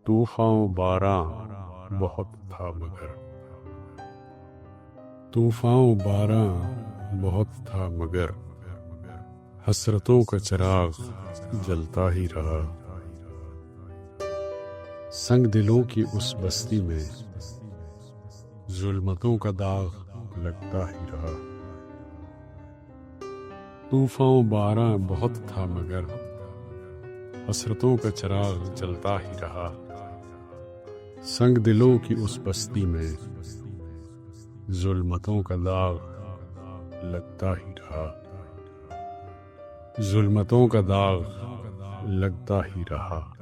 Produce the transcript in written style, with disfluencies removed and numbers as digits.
طوفان و باراں بہت تھا مگر طوفان و باراں بہت تھا مگر حسرتوں کا چراغ جلتا ہی رہا۔ سنگ دلوں کی اس بستی میں ظلمتوں کا داغ لگتا ہی رہا۔ طوفان و باراں بہت تھا مگر حسرتوں کا چراغ جلتا ہی رہا۔ سنگ دلوں کی اس بستی میں ظلمتوں کا داغ لگتا ہی رہا۔ ظلمتوں کا داغ لگتا ہی رہا۔